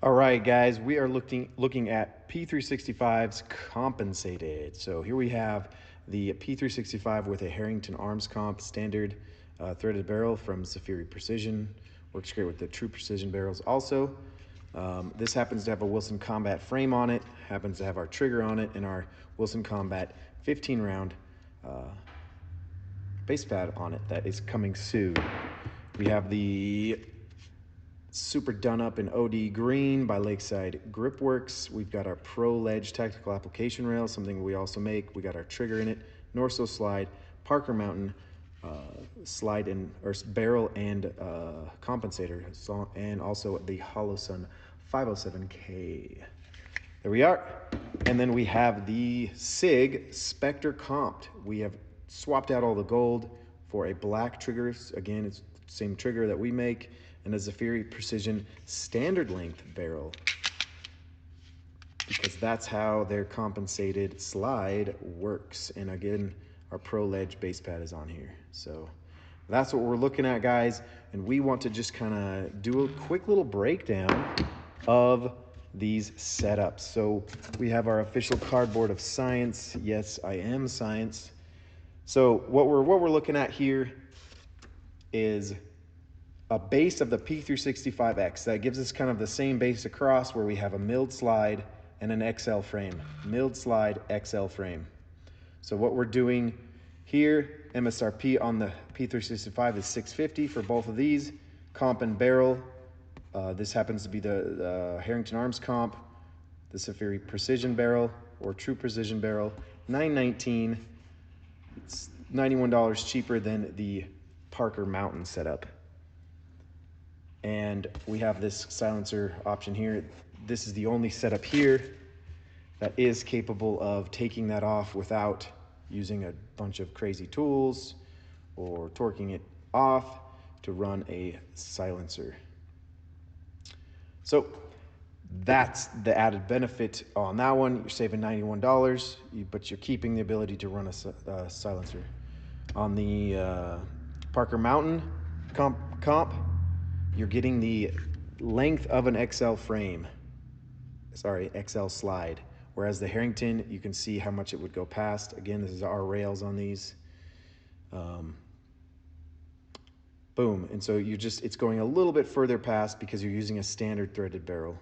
All right, guys, we are looking at P365's compensated. So here we have the P365 with a Harrington Arms Comp standard threaded barrel from Zafiri Precision. Works great with the True Precision barrels also. This happens to have a Wilson Combat frame on it, happens to have our trigger on it, and our Wilson Combat 15-round base pad on it that is coming soon. We have the super done up in OD green by Lakeside Gripworks. We've got our Pro Ledge tactical application rail, something we also make. We got our trigger in it, Norso slide, Parker Mountain slide and or barrel and compensator, and also the Hollow Sun 507K. There we are. And then we have the Sig Spectre Compt. We have swapped out all the gold for a black trigger. Again, it's the same trigger that we make, and a Zafiri Precision standard length barrel, because that's how their compensated slide works. And again, our Pro Ledge base pad is on here. So that's what we're looking at, guys. And we want to just kind of do a quick little breakdown of these setups. So we have our official cardboard of science. Yes, I am science. So what we're looking at here is a base of the P365X. That gives us kind of the same base across, where we have a milled slide and an XL frame. Milled slide, XL frame. So what we're doing here, MSRP on the P365 is $650 for both of these. Comp and barrel. This happens to be the Harrington Arms Comp, the Zafiri Precision barrel or True Precision barrel, $919. It's $91 cheaper than the Parker Mountain setup. And we have this silencer option here. This is the only setup here that is capable of taking that off without using a bunch of crazy tools or torquing it off to run a silencer. So that's the added benefit on that one. You're saving $91, but you're keeping the ability to run a silencer. On the Parker Mountain comp, you're getting the length of an XL frame. Sorry, XL slide. Whereas the Harrington, you can see how much it would go past. Again, this is our rails on these. Boom. And so it's going a little bit further past because you're using a standard threaded barrel.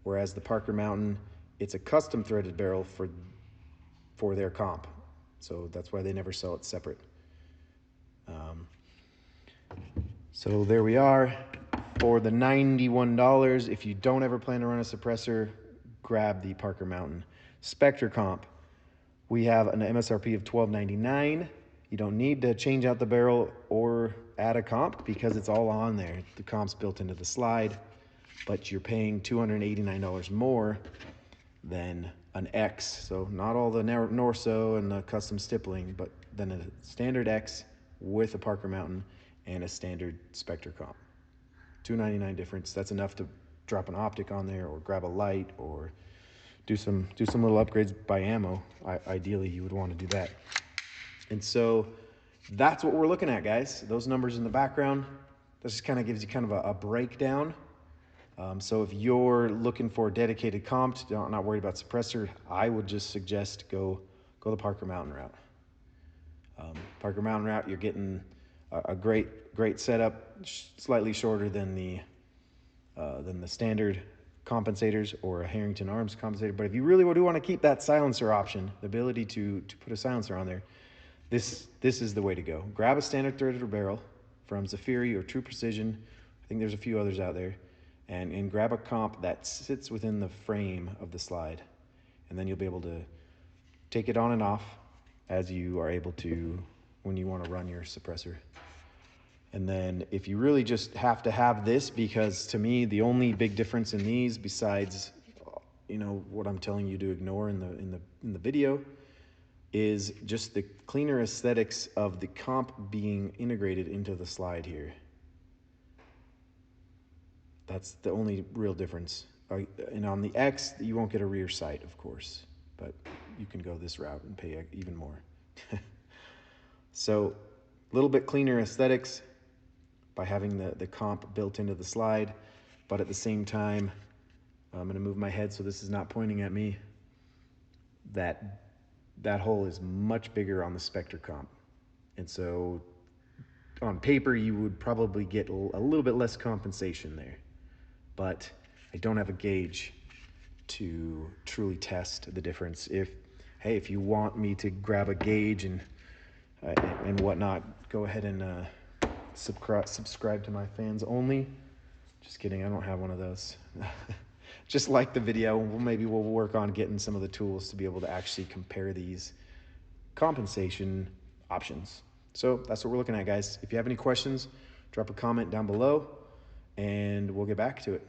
Whereas the Parker Mountain, it's a custom threaded barrel for their comp. So that's why they never sell it separate. So there we are. For the $91, if you don't ever plan to run a suppressor, grab the Parker Mountain. Spectre Comp, we have an MSRP of $12.99. You don't need to change out the barrel or add a comp because it's all on there. The comp's built into the slide, but you're paying $289 more than an X. So not all the Norso and the custom stippling, but then a standard X with a Parker Mountain and a standard Spectre Comp. $299 difference. That's enough to drop an optic on there or grab a light or do some little upgrades by ammo. Ideally, you would want to do that. And so that's what we're looking at, guys. Those numbers in the background, this just kind of gives you kind of a breakdown. So if you're looking for a dedicated comp, not worried about suppressor, I would just suggest go the Parker Mountain route. Parker Mountain route, you're getting a great setup, slightly shorter than the standard compensators or a Harrington Arms compensator. But if you really do want to keep that silencer option, the ability to put a silencer on there, this is the way to go. Grab a standard threaded barrel from Zafiri or True Precision. I think there's a few others out there. And grab a comp that sits within the frame of the slide. And then you'll be able to take it on and off as you are able to when you want to run your suppressor. And then if you really just have to have this, because to me, the only big difference in these, besides, what I'm telling you to ignore in the video, is just the cleaner aesthetics of the comp being integrated into the slide here. That's the only real difference. And on the X, you won't get a rear sight, of course, but you can go this route and pay even more. So a little bit cleaner aesthetics by having the comp built into the slide, but at the same time, I'm going to move my head so this is not pointing at me. That hole is much bigger on the Spectre comp. And so on paper, you would probably get a little bit less compensation there. But I don't have a gauge to truly test the difference. If you want me to grab a gauge and whatnot, go ahead and subscribe to my fans only. Just kidding, I don't have one of those. Just like the video, maybe we'll work on getting some of the tools to be able to actually compare these compensation options. So that's what we're looking at, guys. If you have any questions, drop a comment down below and we'll get back to it.